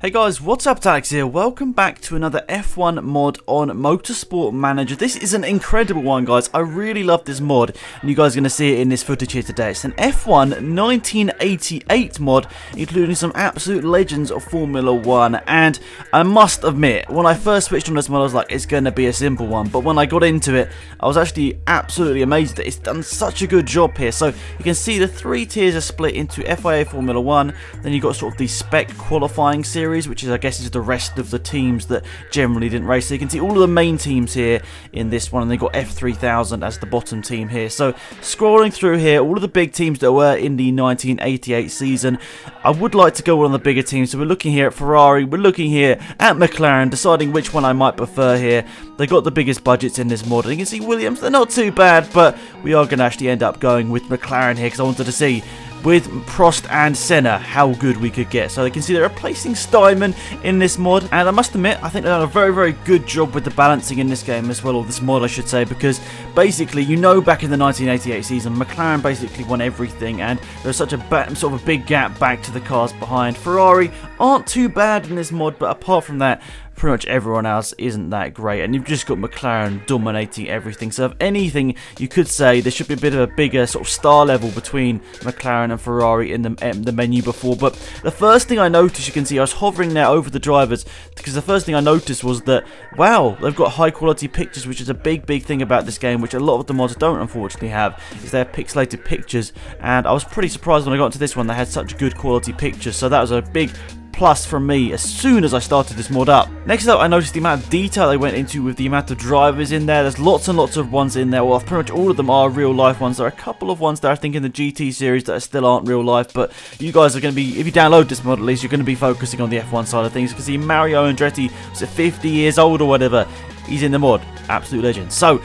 Hey guys, what's up? Alex here. Welcome back to another F1 mod on Motorsport Manager. This is an incredible one, guys. I really love this mod, and you guys are going to see it in this footage here today. It's an F1 1988 mod, including some absolute legends of Formula 1, and I must admit, when I first switched on this mod, I was like, it's going to be a simple one, but when I got into it, I was actually absolutely amazed that it's done such a good job here. So you can see the three tiers are split into FIA Formula 1, then you've got sort of the spec qualifying series, which is, I guess, is the rest of the teams that generally didn't race. So you can see all of the main teams here in this one, and they've got F3000 as the bottom team here. So scrolling through here, all of the big teams that were in the 1988 season, I would like to go on the bigger teams. So we're looking here at Ferrari, we're looking here at McLaren, deciding which one I might prefer here. They got the biggest budgets in this mod, and you can see Williams, they're not too bad, but we are going to actually end up going with McLaren here because I wanted to see with Prost and Senna how good we could get. So they can see they're replacing Steinman in this mod, and I must admit, I think they've done a very good job with the balancing in this game as well, or this mod I should say, because basically, you know, back in the 1988 season, McLaren basically won everything, and there's such a sort of a big gap back to the cars behind. Ferrari aren't too bad in this mod, but apart from that, pretty much everyone else isn't that great, and you've just got McLaren dominating everything. So if anything, you could say there should be a bit of a bigger sort of star level between McLaren and Ferrari in the menu before. But the first thing I noticed, you can see I was hovering there over the drivers, because the first thing I noticed was that, wow, they've got high quality pictures, which is a big thing about this game, which a lot of the mods don't unfortunately have, is they have pixelated pictures, and I was pretty surprised when I got into this one they had such good quality pictures. So that was a big plus from me as soon as I started this mod up. Next up, I noticed the amount of detail they went into with the amount of drivers in there. There's lots and lots of ones in there. Well, pretty much all of them are real life ones. There are a couple of ones that I think in the GT series that still aren't real life, but you guys are going to be, if you download this mod at least, you're going to be focusing on the F1 side of things. You can see Mario Andretti was at 50 years old or whatever. He's in the mod. Absolute legend. So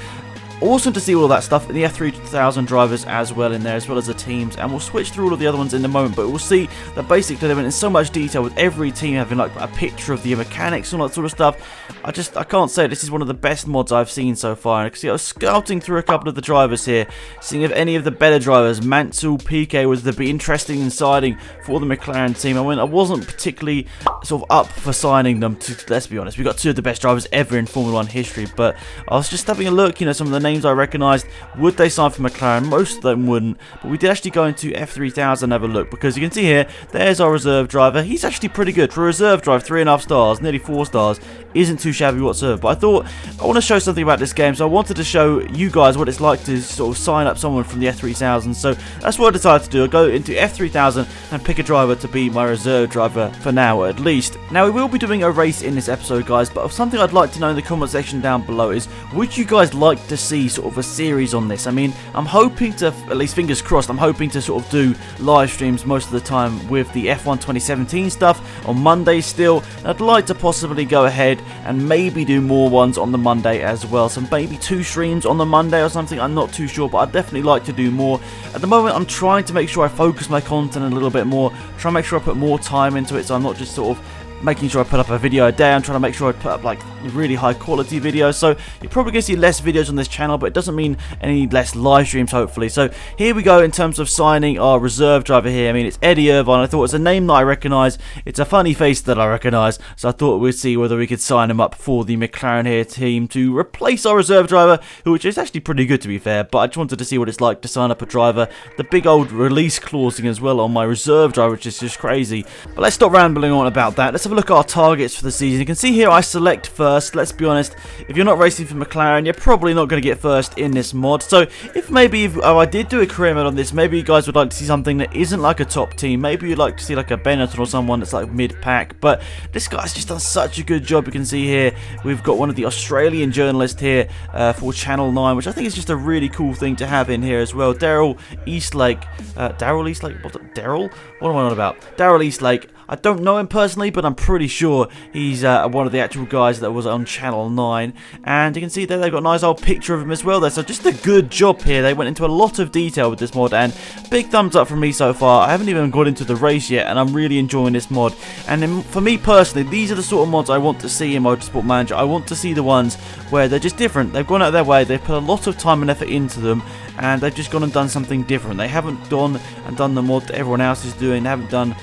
awesome to see all of that stuff, and the F3000 drivers as well in there, as well as the teams, and we'll switch through all of the other ones in a moment, but we'll see that basically they went in so much detail with every team having like a picture of the mechanics and all that sort of stuff. I can't say this is one of the best mods I've seen so far. And I was scouting through a couple of the drivers here, seeing if any of the better drivers, Mansell, Piquet, was to be interesting in signing for the McLaren team. I wasn't particularly sort of up for signing them, let's be honest. We've got two of the best drivers ever in Formula 1 history, but I was just having a look, you know, some of the names I recognised. Would they sign for McLaren? Most of them wouldn't, but we did actually go into F3000 and have a look, because you can see here, there's our reserve driver. He's actually pretty good for a reserve drive. 3.5 stars, nearly 4 stars, isn't too shabby whatsoever. But I thought I want to show something about this game, so I wanted to show you guys what it's like to sort of sign up someone from the F3000. So that's what I decided to do. I'll go into F3000 and pick a driver to be my reserve driver for now, at least. Now, we will be doing a race in this episode, guys, but something I'd like to know in the comment section down below is, would you guys like to see sort of a series on this? I mean, I'm hoping to, at least fingers crossed, I'm hoping to sort of do live streams most of the time with the F1 2017 stuff on Monday still. I'd like to possibly go ahead and maybe do more ones on the Monday as well. So maybe 2 streams on the Monday or something, I'm not too sure, but I'd definitely like to do more. At the moment, I'm trying to make sure I focus my content a little bit more, try and make sure I put more time into it, so I'm not just sort of making sure I put up a video a day. I'm trying to make sure I put up like really high quality videos, so you're probably going to see less videos on this channel, but it doesn't mean any less live streams, hopefully. So here we go in terms of signing our reserve driver here. I mean, it's Eddie Irvine. I thought it's a name that I recognise, it's a funny face that I recognise, so I thought we'd see whether we could sign him up for the McLaren here team to replace our reserve driver, which is actually pretty good to be fair, but I just wanted to see what it's like to sign up a driver. The big old release clausing as well on my reserve driver, which is just crazy. But let's stop rambling on about that. Let's have a look at our targets for the season. You can see here I select first. Let's be honest, if you're not racing for McLaren, you're probably not going to get first in this mod. So if I did do a career mode on this, maybe you guys would like to see something that isn't like a top team. Maybe you'd like to see like a Benetton or someone that's like mid-pack, but this guy's just done such a good job. You can see here we've got one of the Australian journalists here for Channel 9, which I think is just a really cool thing to have in here as well. Daryl Eastlake. Daryl Eastlake? Daryl? What am I on about? Daryl Eastlake. I don't know him personally, but I'm pretty sure he's one of the actual guys that was on Channel 9. And you can see there they've got a nice old picture of him as well there. So just a good job here. They went into a lot of detail with this mod, and big thumbs up from me so far. I haven't even got into the race yet, and I'm really enjoying this mod. And for me personally, these are the sort of mods I want to see in Motorsport Manager. I want to see the ones where they're just different. They've gone out of their way, they've put a lot of time and effort into them, and they've just gone and done something different. They haven't gone and done the mod that everyone else is doing. They haven't done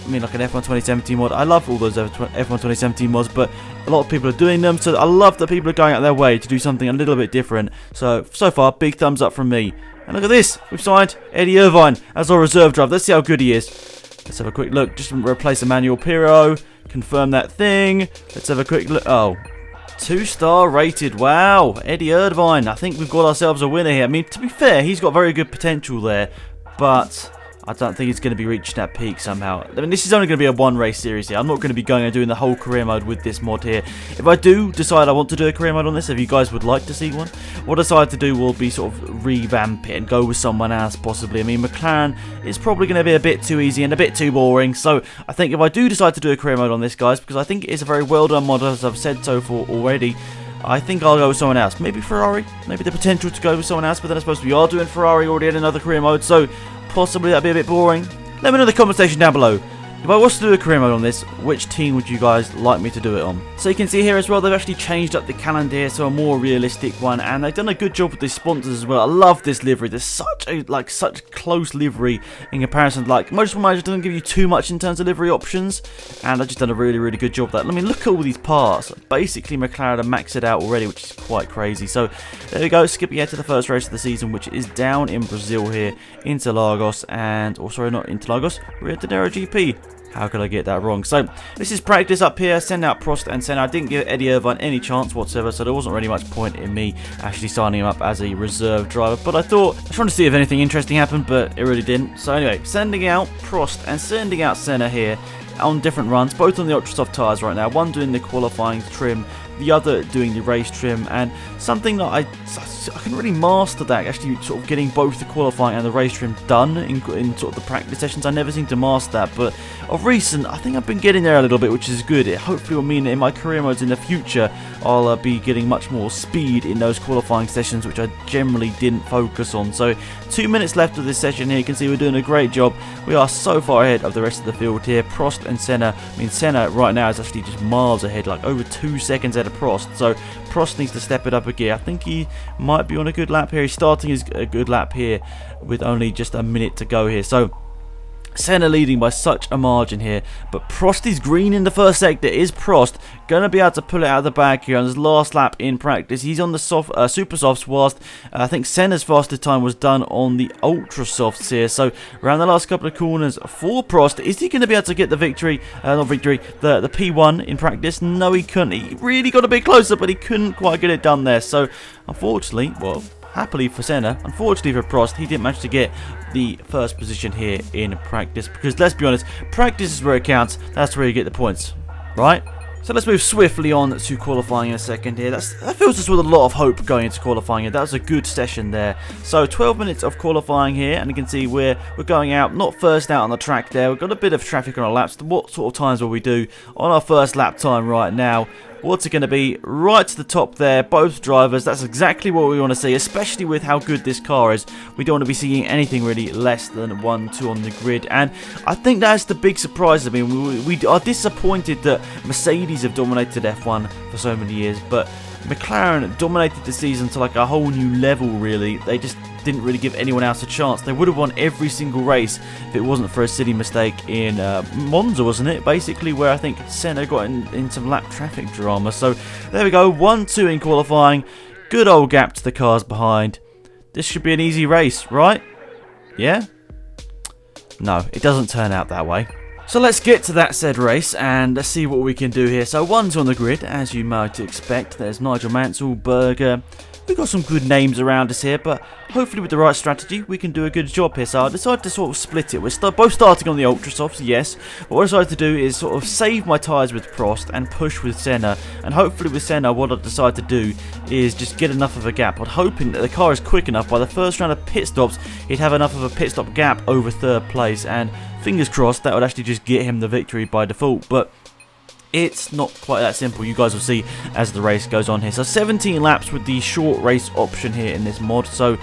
I mean, like an F1 2017 mod. I love all those F1 2017 mods, but a lot of people are doing them, so I love that people are going out their way to do something a little bit different. So far, big thumbs up from me. And look at this, we've signed Eddie Irvine as our reserve driver. Let's see how good he is. Let's have a quick look. Just replace Emmanuel Pirro. Confirm that thing. Let's have a quick look. Oh, 2-star rated. Wow, Eddie Irvine. I think we've got ourselves a winner here. I mean, to be fair, he's got very good potential there, but I don't think he's going to be reaching that peak somehow. I mean, this is only going to be a one-race series here. I'm not going to be going and doing the whole career mode with this mod here. If I do decide I want to do a career mode on this, if you guys would like to see one, what I decide to do will be sort of revamp it and go with someone else possibly. I mean, McLaren is probably going to be a bit too easy and a bit too boring. So I think if I do decide to do a career mode on this, guys, because I think it's a very well-done mod, as I've said so for already, I think I'll go with someone else. Maybe Ferrari. Maybe the potential to go with someone else. But then I suppose we are doing Ferrari already in another career mode, so possibly that'd be a bit boring. Let me know in the comment section down below. If I was to do a career mode on this, which team would you guys like me to do it on? So you can see here as well, they've actually changed up the calendar here, so a more realistic one, and they've done a good job with the sponsors as well. I love this livery. There's such close livery in comparison. Like, Motorsport Manager doesn't give you too much in terms of livery options, and they've just done a really good job of that. I mean, look at all these parts. Basically, McLaren have maxed it out already, which is quite crazy. So there we go, skipping ahead to the first race of the season, which is down in Brazil here, Interlagos, and, oh sorry, not Interlagos, Rio de Janeiro GP. How could I get that wrong? So, this is practice up here. Send out Prost and Senna. I didn't give Eddie Irvine any chance whatsoever, so there wasn't really much point in me actually signing him up as a reserve driver. But I was trying to see if anything interesting happened, but it really didn't. So anyway, sending out Prost and sending out Senna here on different runs, both on the ultra soft tyres right now. One doing the qualifying trim, the other doing the race trim, and something that I can really master that, actually sort of getting both the qualifying and the race trim done in sort of the practice sessions. I never seem to master that, but of recent I think I've been getting there a little bit, which is good. It hopefully will mean that in my career modes in the future I'll be getting much more speed in those qualifying sessions, which I generally didn't focus on. So 2 minutes left of this session here. You can see we're doing a great job. We are so far ahead of the rest of the field here. Prost and Senna, I mean Senna right now is actually just miles ahead, like over 2 seconds ahead of Prost. So Prost needs to step it up a gear. I think he might be on a good lap here. He's starting his a good lap here with only just a minute to go here. So Senna leading by such a margin here, but Prost is green in the first sector. Is Prost going to be able to pull it out of the bag here on his last lap in practice? He's on the super softs, whilst I think Senna's fastest time was done on the ultra softs here. So around the last couple of corners for Prost, is he going to be able to get the victory? Not victory, the P1 in practice? No, he couldn't. He really got a bit closer, but he couldn't quite get it done there. So unfortunately, well, happily for Senna, unfortunately for Prost, he didn't manage to get the first position here in practice, because let's be honest, practice is where it counts. That's where you get the points, right? So let's move swiftly on to qualifying in a second here. That fills us with a lot of hope going into qualifying here. That was a good session there. So 12 minutes of qualifying here, and you can see we're going out, not first out on the track there. We've got a bit of traffic on our laps. What sort of times will we do on our first lap time right now? What's it going to be? Right to the top there, both drivers. That's exactly what we want to see, especially with how good this car is. We don't want to be seeing anything really less than 1-2 on the grid, and I think that's the big surprise. I mean, we are disappointed that Mercedes have dominated F1 for so many years, but McLaren dominated the season to like a whole new level, really. They just didn't really give anyone else a chance. They would have won every single race if it wasn't for a silly mistake in Monza, wasn't it? Basically, where I think Senna got in some lap traffic drama. So there we go, 1-2 in qualifying. Good old gap to the cars behind. This should be an easy race, right? Yeah? No, it doesn't turn out that way. So let's get to that said race and let's see what we can do here. So one's on the grid, as you might expect. There's Nigel Mansell, Berger. We've got some good names around us here, but hopefully with the right strategy, we can do a good job here. So I decided to sort of split it. We're both starting on the Ultra Softs, yes. But what I decided to do is sort of save my tyres with Prost and push with Senna. And hopefully with Senna, what I decided to do is just get enough of a gap. I'm hoping that the car is quick enough. By the first round of pit stops, he'd have enough of a pit stop gap over third place. And fingers crossed, that would actually just get him the victory by default. But it's not quite that simple. You guys will see as the race goes on here. So 17 laps with the short race option here in this mod. So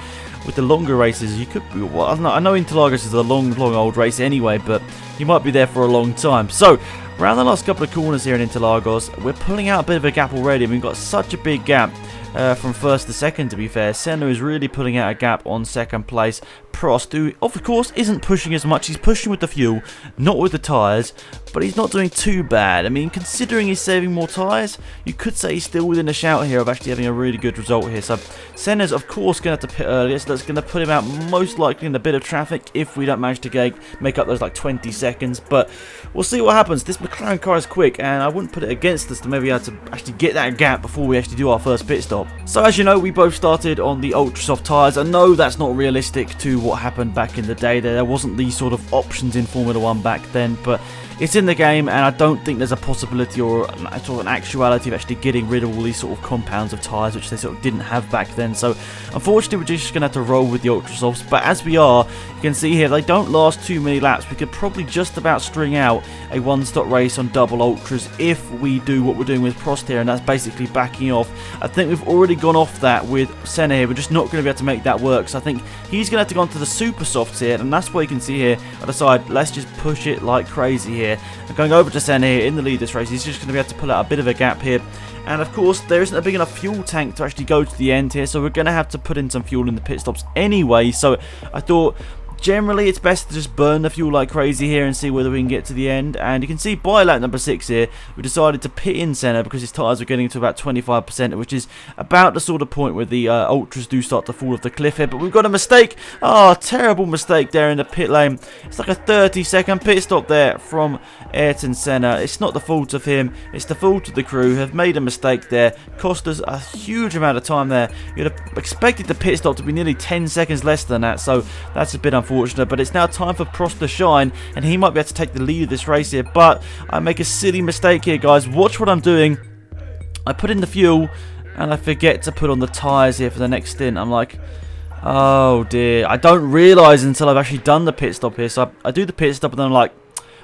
with the longer races, you could be, well, I know Interlagos is a long old race anyway, but you might be there for a long time. So around the last couple of corners here in Interlagos, we're pulling out a bit of a gap already. We've got such a big gap from first to second, to be fair. Senna is really pulling out a gap on second place. Prost, who of course isn't pushing as much. He's pushing with the fuel, not with the tyres, but he's not doing too bad. I mean, considering he's saving more tyres, you could say he's still within a shout here of actually having a really good result here. So Senna's of course going to have to pit earlier, so that's going to put him out most likely in a bit of traffic if we don't manage to make up those like 20 seconds. But we'll see what happens. This McLaren car is quick, and I wouldn't put it against us to maybe have to actually get that gap before we actually do our first pit stop. So as you know, we both started on the ultra soft tyres. I know that's not realistic to what happened back in the day. There wasn't these sort of options in Formula 1 back then, but it's in the game, and I don't think there's a possibility or sort of an actuality of actually getting rid of all these sort of compounds of tyres, which they sort of didn't have back then. So unfortunately, we're just going to have to roll with the ultra softs. But as we are, you can see here, they don't last too many laps. We could probably just about string out a one-stop race on double ultras if we do what we're doing with Prost here, and that's basically backing off. I think we've already gone off that with Senna here. We're just not going to be able to make that work. So I think he's going to have to go onto the super softs here, and that's why you can see here, I decide, let's just push it like crazy here. And going over to Senna here in the lead this race, he's just going to be able to pull out a bit of a gap here. And of course, there isn't a big enough fuel tank to actually go to the end here, so we're going to have to put in some fuel in the pit stops anyway. So I thought, generally, it's best to just burn the fuel like crazy here and see whether we can get to the end. And you can see by lap number 6 here, we decided to pit in Senna because his tyres were getting to about 25%, which is about the sort of point where the ultras do start to fall off the cliff here. But we've got a mistake. Oh, terrible mistake there in the pit lane. It's like a 30-second pit stop there from Ayrton Senna. It's not the fault of him. It's the fault of the crew. Have made a mistake there. Cost us a huge amount of time there. You'd have expected the pit stop to be nearly 10 seconds less than that, so that's a bit unfortunate. But it's now time for Prost to shine, and he might be able to take the lead of this race here. But I make a silly mistake here, guys. Watch what I'm doing. I put in the fuel, and I forget to put on the tyres here for the next stint. I'm like, oh dear. I don't realise until I've actually done the pit stop here. So I do the pit stop, and then I'm like,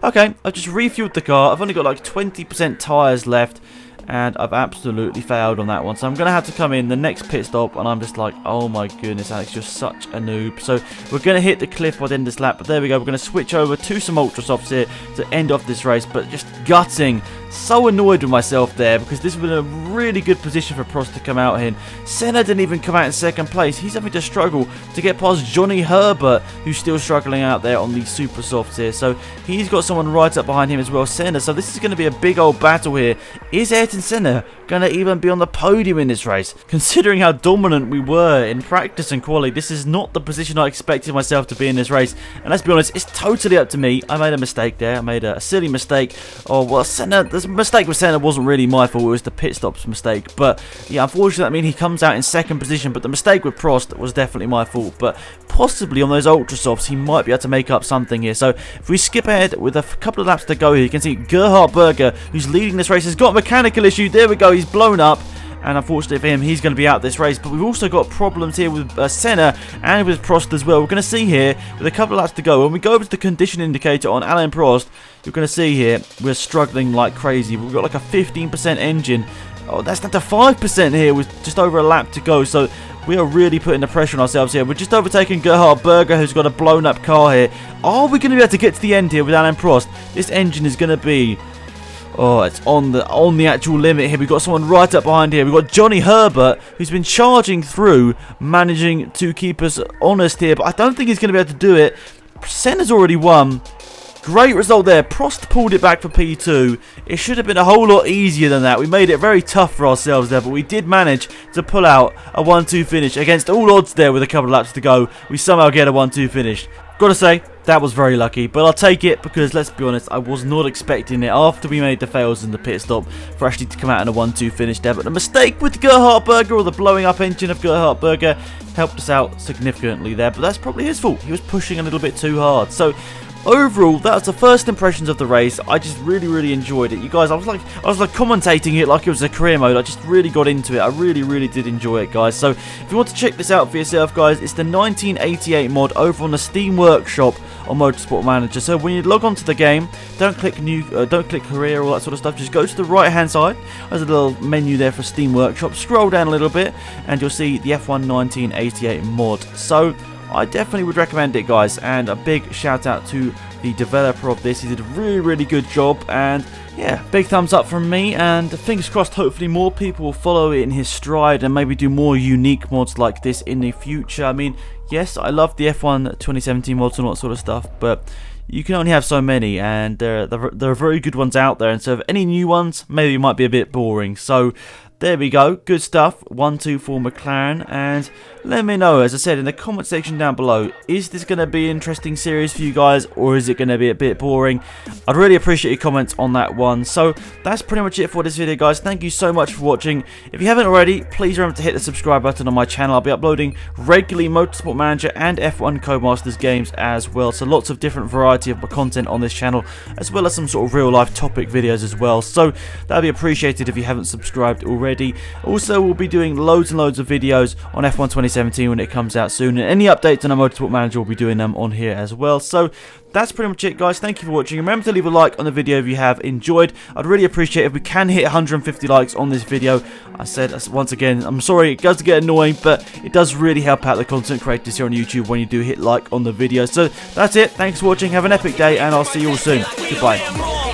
okay, I've just refueled the car. I've only got like 20% tyres left, and I've absolutely failed on that one. So I'm going to have to come in the next pit stop, and I'm just like, oh my goodness, Alex, you're such a noob. So we're going to hit the cliff by the end of this lap, but there we go. We're going to switch over to some ultra softs here to end off this race, but just gutting. So annoyed with myself there because this was a really good position for Prost to come out in. Senna didn't even come out in second place. He's having to struggle to get past Johnny Herbert, who's still struggling out there on the super softs here. So he's got someone right up behind him as well, Senna. So this is going to be a big old battle here. Is Ayrton Senna going to even be on the podium in this race? Considering how dominant we were in practice and quali, this is not the position I expected myself to be in this race. And let's be honest, it's totally up to me. I made a mistake there. I made a silly mistake. Oh, well, Senna, the mistake with Senna wasn't really my fault. It was the pit stops mistake. But yeah, unfortunately, I mean, he comes out in second position. But the mistake with Prost was definitely my fault. But possibly on those ultra softs, he might be able to make up something here. So if we skip ahead with a couple of laps to go here, you can see Gerhard Berger, who's leading this race, has got a mechanical issue. There we go. He's blown up. And unfortunately for him, he's going to be out this race. But we've also got problems here with Senna and with Prost as well. We're going to see here, with a couple of laps to go, when we go over to the condition indicator on Alain Prost, you're going to see here, we're struggling like crazy. We've got like a 15% engine. Oh, that's down to 5% here with just over a lap to go. So we are really putting the pressure on ourselves here. We're just overtaking Gerhard Berger, who's got a blown up car here. Are we going to be able to get to the end here with Alain Prost? This engine is going to be... oh, it's on the actual limit here. We've got someone right up behind here. We've got Johnny Herbert, who's been charging through, managing to keep us honest here. But I don't think he's going to be able to do it. Senna's already won. Great result there. Prost pulled it back for P2. It should have been a whole lot easier than that. We made it very tough for ourselves there, but we did manage to pull out a 1-2 finish. Against all odds there with a couple of laps to go, we somehow get a 1-2 finish. Gotta say, that was very lucky, but I'll take it because, let's be honest, I was not expecting it after we made the fails in the pit stop for actually to come out in a 1-2 finish there. But the mistake with Gerhard Berger, or the blowing up engine of Gerhard Berger, helped us out significantly there, but that's probably his fault. He was pushing a little bit too hard. So overall, that's the first impressions of the race. I just really enjoyed it. You guys, I was like commentating it like it was a career mode. I just really got into it. I really did enjoy it, guys. So if you want to check this out for yourself, guys, it's the 1988 mod over on the Steam Workshop on Motorsport Manager. So when you log on to the game, don't click new, don't click career, all that sort of stuff. Just go to the right hand side. There's a little menu there for Steam Workshop. Scroll down a little bit, and you'll see the F1 1988 mod. So I definitely would recommend it, guys, and a big shout out to the developer of this. He did a really good job, and yeah, big thumbs up from me, and fingers crossed hopefully more people will follow it in his stride and maybe do more unique mods like this in the future. I mean, yes, I love the F1 2017 mods and all that sort of stuff, but you can only have so many, and there are very good ones out there, and so if any new ones, maybe it might be a bit boring. So there we go, good stuff, 1-2 for McLaren, and let me know, as I said, in the comment section down below, is this going to be an interesting series for you guys, or is it going to be a bit boring? I'd really appreciate your comments on that one. So that's pretty much it for this video, guys. Thank you so much for watching. If you haven't already, please remember to hit the subscribe button on my channel. I'll be uploading regularly Motorsport Manager and F1 Codemasters games as well, so lots of different variety of content on this channel, as well as some sort of real life topic videos as well, so that'd be appreciated if you haven't subscribed already. Also, we'll be doing loads and loads of videos on F1 2017 when it comes out soon, and any updates on our Motorsport Manager, we'll be doing them on here as well. So that's pretty much it, guys. Thank you for watching. Remember to leave a like on the video if you have enjoyed. I'd really appreciate it if we can hit 150 likes on this video. I said once again, I'm sorry, it does get annoying, but it does really help out the content creators here on YouTube when you do hit like on the video. So that's it. Thanks for watching. Have an epic day, and I'll see you all soon. Goodbye.